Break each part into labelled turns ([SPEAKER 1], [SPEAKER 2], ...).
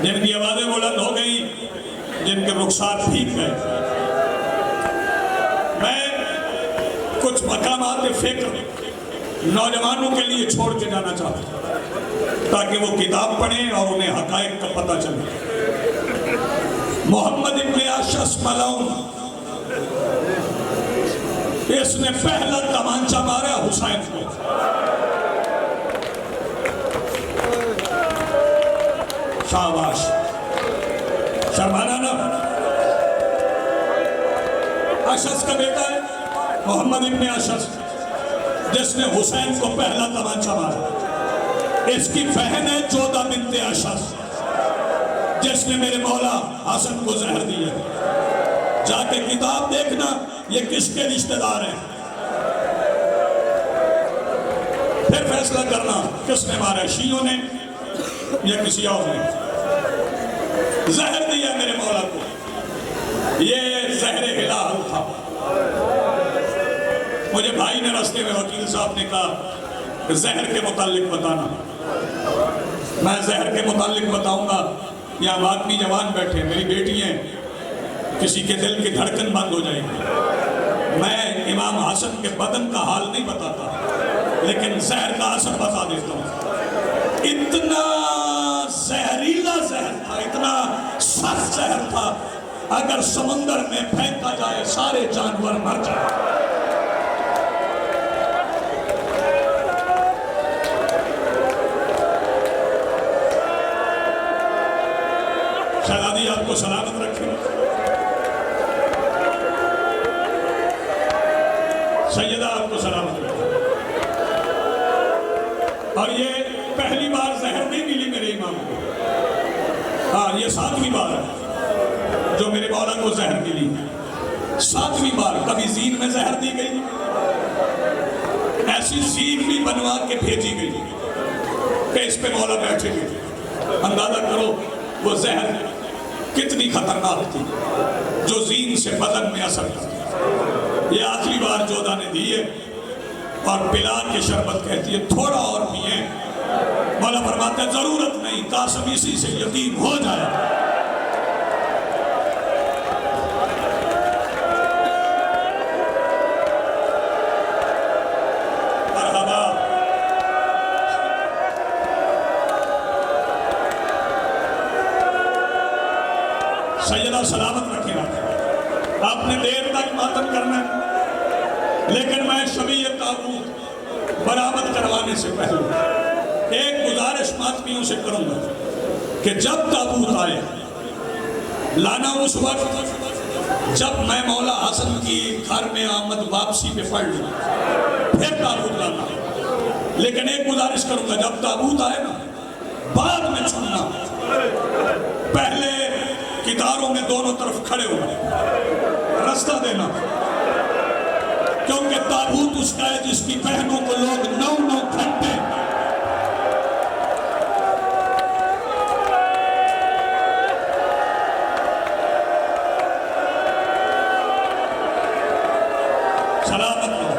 [SPEAKER 1] جن کی آوازیں بلند ہو گئی، جن کے رخسار پھیک گئے، میں کچھ مقامات فکر نوجوانوں کے لیے چھوڑ کے جانا چاہتا ہوں تاکہ وہ کتاب پڑھیں اور انہیں حقائق کا پتہ چلے۔ محمد ابن اشعث ملعون، اس نے پہلا کمانچہ مارا حسین کو۔ شاباش، شرمانا نا، اشعث کا بیٹا ہے محمد ابن اشعث، جس نے حسین کو پہلا کمانچہ مارا۔ اس کی بہن ہے جودہ بنت اشعث، جس نے میرے مولا حسن کو زہر دیا۔ جا کے کتاب دیکھنا یہ کس کے رشتہ دار ہیں، پھر فیصلہ کرنا کس نے مارا، شیعوں نے یا کسی اور نے۔ زہر دیا میرے مولا کو، یہ زہر ہلال تھا۔ مجھے بھائی نے راستے میں وکیل صاحب نے کہا کہ زہر کے متعلق بتانا۔ میں زہر کے متعلق بتاؤں گا، یہاں آدمی جوان بیٹھے، میری بیٹی ہیں، کسی کے دل کی دھڑکن بند ہو جائے گی۔ میں امام حسن کے بدن کا حال نہیں بتاتا، لیکن زہر کا اثر بتا دیتا ہوں۔ اتنا زہریلا زہر تھا، اتنا سخت زہر تھا، اگر سمندر میں پھینکا جائے سارے جانور مر جائیں۔ شہزادی آپ کو سلامت رکھیں، سیدہ آپ کو سلامت رکھیں۔ اور یہ پہلی بار زہر نہیں ملی میرے امام کو، ہاں یہ 7ویں بار ہے جو میرے مولا کو زہر ملی۔ 7ویں بار کبھی زین میں زہر دی گئی، ایسی زین بھی بنوا کے بھیجی گئی کہ اس پہ مولا بیٹھے گئے۔ اندازہ کرو وہ زہر کتنی خطرناک تھی جو زین سے بدن میں اثر کرتی۔ یہ آخری بار جودہ نے دی ہے اور پلا کے شربت کہتی ہے تھوڑا اور پئیں۔ مولا فرماتا ہے ضرورت نہیں، قاسم اسی سے یتیم ہو جائے۔ مرحبا۔ سیدہ سلامت رکھیں، آپ نے دیر تک ماتم کرنا ہے، لیکن میں شبیہ تابوت برآمد کروانے سے پہلے ایک گزارش ماتمیوں سے کروں گا کہ جب تابوت آئے لانا اس وقت جب میں مولا حسن کی گھر میں آمد واپسی پہ پڑھ لوں، پھر تابوت لانا۔ لیکن ایک گزارش کروں گا جب تابوت آئے نا بعد میں چھوڑنا، پہلے کتاروں میں دونوں طرف کھڑے ہونا، راستہ دینا، کیونکہ تابوت اس کا ہے جس کی بہنوں کو لوگ 9 گھنٹے سلامت رہو،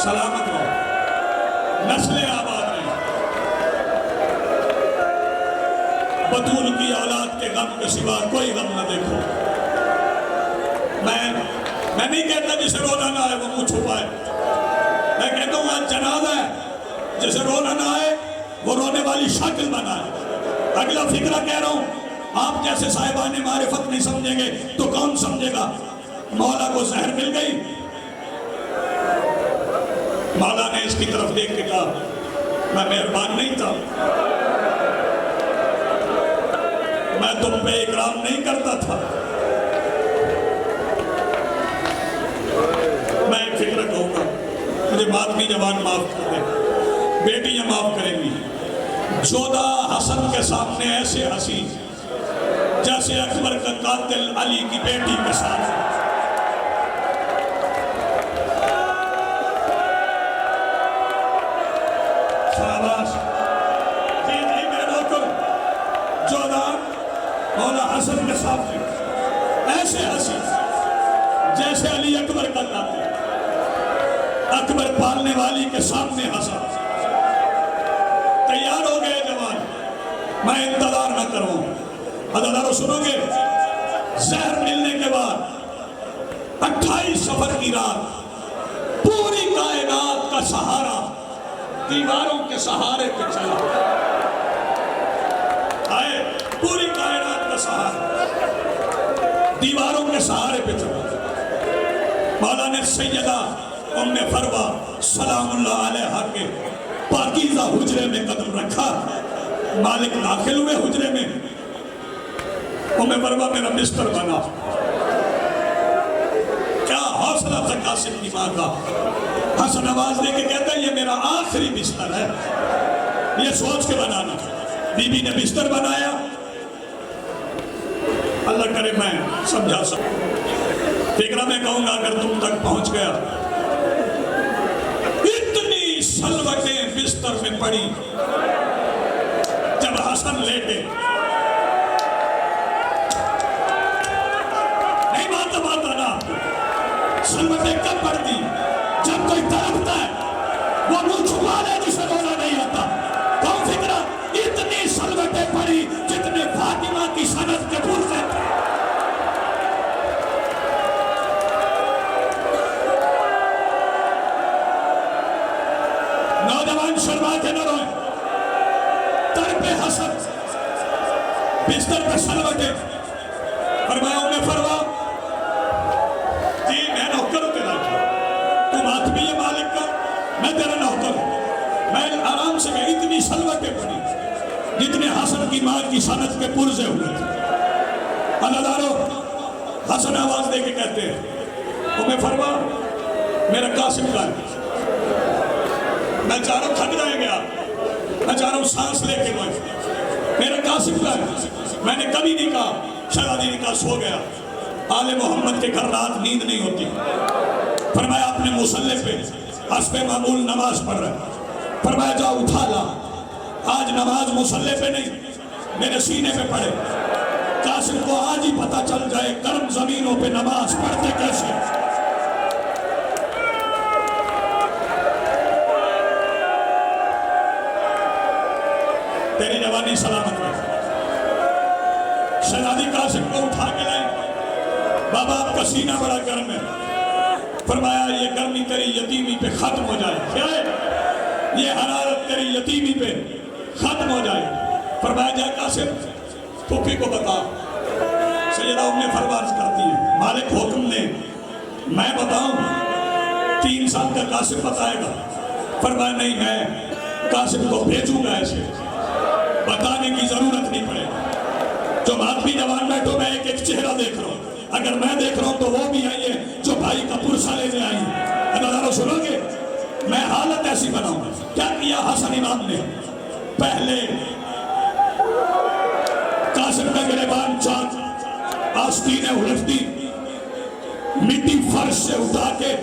[SPEAKER 1] سلامت رہو، نسلیں آباد رہیں، بطول کی اولاد کے غم کے سوا کوئی غم نہ دیکھو۔ میں نہیں کہتا جسے رونا نہ آئے وہ منہ چھپائے، میں کہتا ہوں آج جنازہ ہے، جسے رونا نہ آئے وہ رونے والی شکل بنائے۔ اگلا فکرہ کہہ رہا ہوں، آپ جیسے صاحبان معرفت نہیں سمجھیں گے تو کون سمجھے گا؟ مولا کو زہر مل گئی، مولا نے اس کی طرف دیکھ کے کہا میں مہربان نہیں تھا، میں تم پہ اکرام نہیں کرتا تھا۔ میں ایک فکر کہوں گا، مجھے ماتمی جوان معاف کر دیں، بیٹیاں معاف کریں گی۔ جودہ حسن کے سامنے ایسے ہنسی جیسے اکبر کا قاتل علی کی بیٹی کے ساتھ۔ شاباش، جی میرے نوکر، جودہ مولا حسن کے سامنے ایسے ہنسی جیسے علی اکبر کا قاتل، اکبر پالنے والی کے سامنے ہنسا۔ تیار ہو گئے جوان، میں انتظار نہ کروں. عزیزانو سنو گے؟ زہر ملنے کے بعد 28 سفر کی رات پوری کائنات کا سہارا دیواروں کے سہارے پہ چلا. آئے پوری کائنات کا سہارا دیواروں کے سہارے پہ چلا. مولا نے سیدہ ام فروہ سلام اللہ علیہا کے پاکیزہ حجرے میں قدم رکھا. مالک داخل ہوئے حجرے میں. ام فروہ میرا بستر بنا. کیا حوصلہ تھا قاسم کی ماں کا. حسن آواز دے کے کہتا ہے یہ میرا آخری بستر ہے. یہ سوچ کے بنانا. بی بی نے بستر بنایا. اللہ کرے میں سمجھا سکوں. فکرہ میں کہوں گا اگر تم تک پہنچ گیا. اتنی سلوٹیں بستر میں پڑی. جب حسن لیٹے نہیں بات نا. سلوٹیں کب پڑتی؟ جب کوئی تڑپتا ہے وہ منہ چھپا لے جسے رونا نہیں آتا. کون فکرہ اتنی سلوٹیں پڑی جتنے فاطمہ کی سند کے پورزے تھے. نوجوان شرما کے نہ روئیں. تڑپے حسن بستر پہ سلوٹے. فرمایا ام فروہ جی میں نوکر ہوں تیرا. تم آدمی ہے مالک کا. میں تیرا نوکر ہوں. میں آرام سے گئی. اتنی سلوٹیں پڑی جتنے حسن کی ماں کی سند کے پرزے ہوئے تھے. عزیزانو حسن آواز دے کے کہتے ہیں ام فروہ میرا قاسم کا ہے. میں چاہ رہا ہوں تھک جائیں گے آپ. میں چاہ رہا ہوں سانس لے کے روئے. میرا قاسم کا ہے. میں نے کبھی نہیں کہا شہزادی نے کہا سو گیا. آل محمد کے گھر رات نیند نہیں ہوتی. فرمایا اپنے مصلی پہ حسب معمول نماز پڑھ رہا ہے. فرمایا جا اٹھا لا. آج نماز مصلی پہ نہیں میرے سینے پہ پڑھے. قاسم کو آج ہی پتہ چل جائے گرم زمینوں پہ نماز پڑھتے کیسے. تیری جوانی سلامت رہے. شہزادی قاسم کو اٹھا کے لائیں. بابا آپ کا سینہ بڑا گرم ہے. فرمایا یہ گرمی تیری یتیمی پہ ختم ہو جائے. کیا ہے یہ حرارت تیری یتیمی پہ ختم ہو جائے. فرمایا جا قاسم پھوپھی کو بتا. سیدہ ام فروہ عرض کرتی ہے مالک حکم نے میں بتاؤں. 3 سال کا قاسم بتائے گا. فرمایا نہیں میں قاسم کو بھیجوں گا. ایسے بتانے کی ضرورت نہیں پڑے. جو آدمی جوان بیٹھو میں ایک چہرہ دیکھ رہا ہوں. اگر میں دیکھ رہا ہوں تو وہ بھی آئی ہے جو بھائی کا پرسہ لینے آئی ہے. عزیزانو سنو گے؟ میں حالت ایسی بناؤں. کیا کیا حسن امام نے؟ پہلے قاسم کا گریبان چاک آستینیں الٹ دی. مٹی فرش سے اٹھا کے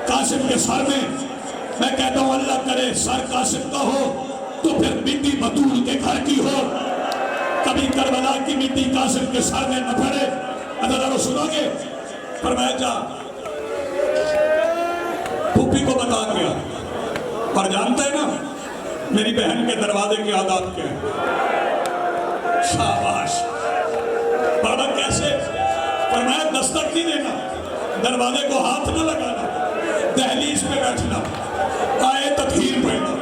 [SPEAKER 1] قاسم کے سر میں. میں کہتا ہوں اللہ کرے سر قاسم کا ہو تو پھر مٹی بطول کے گھر کی ہو. کبھی کربلا کی مٹی قاسم کے سر میں نہ پڑے. عزیزانو سنو گے؟ فرمایا جا پھوپھی کو بتا گیا. پر جانتا ہے نا میری بہن کے دروازے کی عادات کیا ہے. شاباش. بابا کیسے؟ فرمایا دستک نہیں دینا. دروازے کو ہاتھ نہ لگانا. دہلیز پہ بیٹھنا. آئے تطہیر پڑھنا.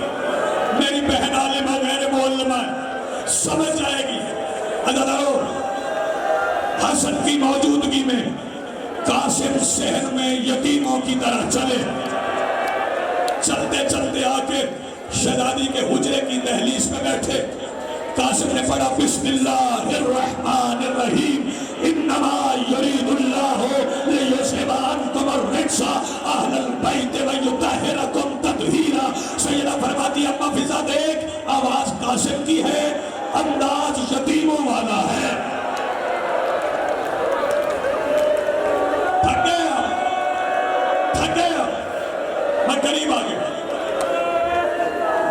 [SPEAKER 1] میری بہن عالمہ غیر معلمہ ہے سمجھ جائے گی. عزیزانو حسن کی موجودگی میں قاسم شہر میں یتیموں کی طرح چلے. چلتے چلتے آ کے شہزادی کے حجرے کی دہلیز پہ بیٹھے. قاسم نے پڑھا بسم اللہ الرحمن الرحیم انما یرید اللہ لیذھب عنکم الرجس اہل البیت ویطہرکم تطہیرا. سیدہ فرماتی اما فضا دیکھ آواز قاسم کی ہے انداز یتیموں والا ہے. تھک گیا. میں قریب آ گیا.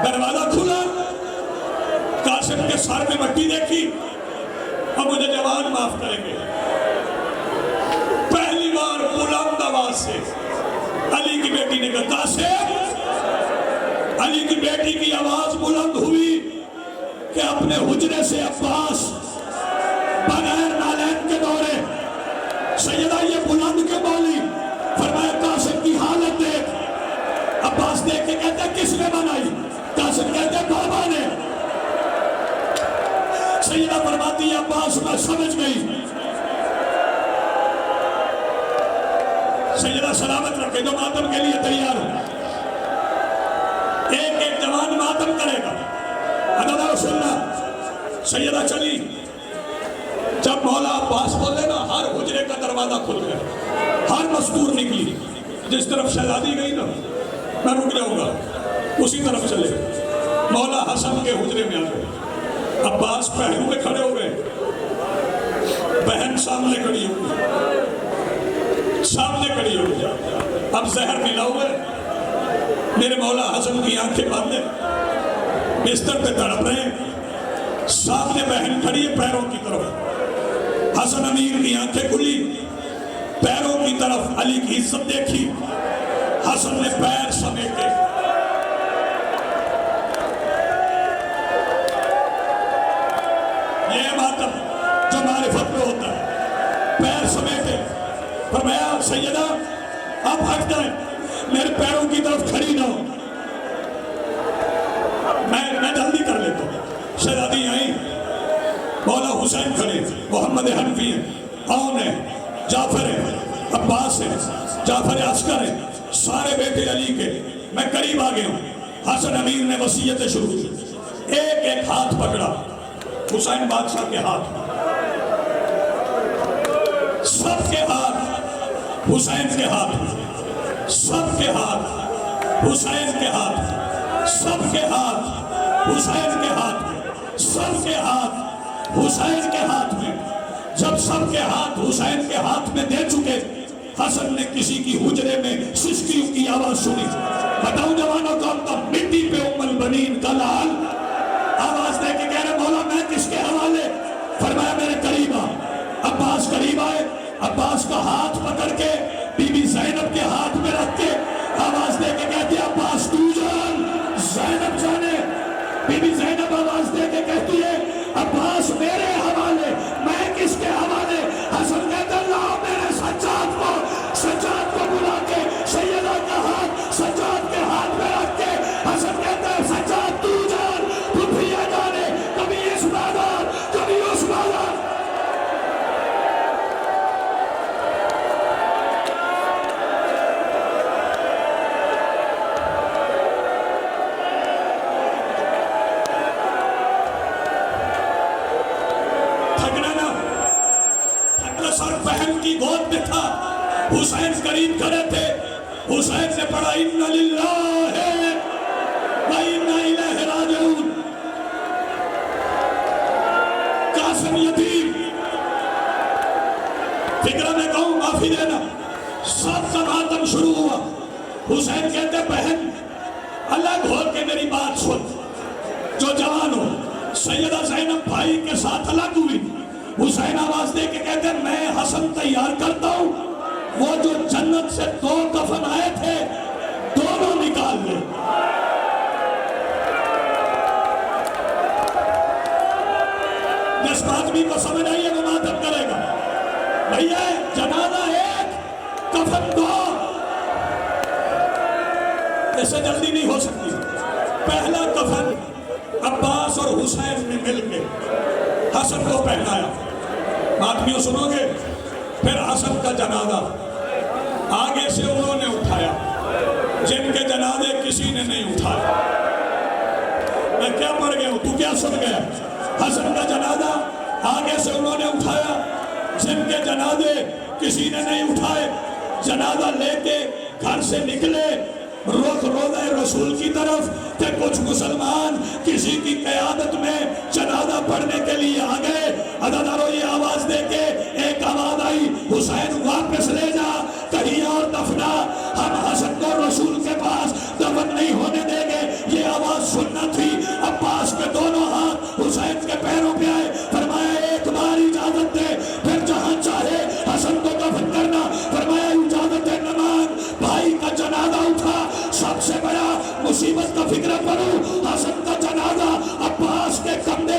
[SPEAKER 1] دروازہ کھلا. قاسم کے سر میں مٹی دیکھی. اب مجھے جوان معاف کریں گے. پہلی بار بلند آواز سے علی کی بیٹی نے کہا قاسم. علی کی بیٹی کی آواز بلند ہوئی کہ اپنے حجرے سے عباس بغیر نالین کے دورے. سیدہ یہ بلند کے بولی. فرمایا قاسم کی حالت دیکھ. عباس دیکھ کے کہتے کس نے بنائی؟ قاسم کہتے بابا نے. سیدہ فرماتی ہے عباس میں سمجھ گئی. سیدہ سلامت رکھے جو ماتم کے لیے تیار ہو. ایک ایک جوان ماتم کرے گا. عدد سننا. سیدہ چلی. جب مولا عباس بولے نا ہر حجرے کا دروازہ کھل گیا. ہر مستور نکلی. جس طرف شہزادی گئی نا میں رک جاؤں گا اسی طرف چلے. مولا حسن کے حجرے میں آ گئے. عباس پہلو میں کھڑے ہو گئے. بہن سامنے کھڑی ہو گئی. سامنے کھڑی ہو گئی. اب زہر ملا ہوا ہے. میرے مولا حسن کی آنکھیں باندھے بستر پہ تڑپ رہے ہیں. سامنے بہن کھڑی ہے پیروں کی طرف. حسن امیر کی آنکھیں کھلی پیروں کی طرف. علی کی عزت دیکھی. حسن نے پیر سمیٹے. یہ ماتم جو معرفت میں ہوتا ہے. پیر سمیٹے. فرمایا سیدہ آپ ہٹ جائیں میرے پیروں کی طرف کھڑی نہ ہو. میں جلدی کر لیتا ہوں. شہزادی آئی. مولا حسین کھڑے. محمد حنفی ہے. اون ہے. جعفر ہے. عباس ہے. جعفر عسکر ہے. سارے بیٹے علی کے. میں قریب آ گیا ہوں. حسن امیر نے وصیتیں شروع کی. ایک ایک ہاتھ پکڑا. حسین بادشاہ کے ہاتھ. سب کے ہاتھ حسین کے ہاتھ. سب کے ہاتھ حسین کے ہاتھ. سب کے ہاتھ حسین کے ہاتھ. سب کے ہاتھ حسین کے ہاتھ میں. جب سب کے ہاتھ حسین کے ہاتھ میں دے چکے حسن نے کسی کی حجرے میں سسکیوں کی آواز سنی. بتاؤں جوانوں کون تھا؟ مٹی پہ ام البنین کا لال. آواز دے کے کہہ رہے مولا میں کس کے حوالے؟ فرمایا میرے قریب آ. عباس قریب آئے. عباس کا ہاتھ پکڑ کے بی بی زینب کے ہاتھ میں رکھ کے آواز دے کے کہتی ہے عباس تو جان زینب جانے. بی بی زینب آواز دے کے کہتی ہے عباس میرے حوالے. میں کس کے حوالے؟ حسن کہتا لاؤ میرے سجاد کو. سجاد کو بلا کے سیدہ کا ہاتھ سجاد کے ہاتھ میں رکھ کے حسن کہتا ہے سجاد تو جان پھپھیا جانے. کبھی اس بازار کبھی اس بازار. بہن کی گود میں تھا. حسین قریب کھڑے تھے. حسین نے پڑھا ان للہ و انا الیہ راجعون. قاسم یتیم. فکر میں کہوں معافی دینا. سب کا ماتم شروع ہوا. حسین کہتے بہن الگ ہو کے میری بات سن. جو جوان ہو. سیدہ زینب بھائی کے ساتھ الگ ہوئی. حسین آواز دے کے کہتے ہیں میں حسن تیار کرتا ہوں. وہ جو جنت سے 2 کفن آئے تھے دونوں نکال لے. جس آدمی کو سمجھ آئیے وہ ماتم کرے گا. بھئیے جنازہ 1 کفن 2. ایسے جلدی نہیں ہو سکتی. پہلا کفن عباس اور حسین نے مل کے حسن کو پہنایا. ماتمیوں سنو گے. پھر حسن کا جنازہ آگے سے انہوں نے اٹھایا جن کے جنازے کسی نے نہیں اٹھایا. میں کیا پڑھ گیا ہوں تو کیا سن گیا؟ حسن کا جنازہ آگے سے انہوں نے اٹھایا جن کے جنازے کسی نے نہیں اٹھائے. جنازہ لے کے گھر سے نکلے رخ روضہ رسول کی طرف کہ کچھ مسلمان کسی کی قیادت میں جنازہ پڑھنے کے لیے آ گئے. عددارو یہ آواز دے کے ایک آواز آئی حسین واپس لے جا کہیں اور دفنا. ہم حسن کو رسول کے پاس دفن نہیں ہونے دیں گے. یہ آواز سننا تھی. عباس کے دونوں ہاتھ حسین کے پیروں پہ آئے. فرمایا ایک بار اجازت دے پھر جہاں چاہے حسن کو دفن کرنا. فرمایا اجازت ہے نماز. بھائی کا جنازہ اٹھا. سب سے بڑا مصیبت کا فکر کرو. حسن کا جنازہ عباس کے کندھے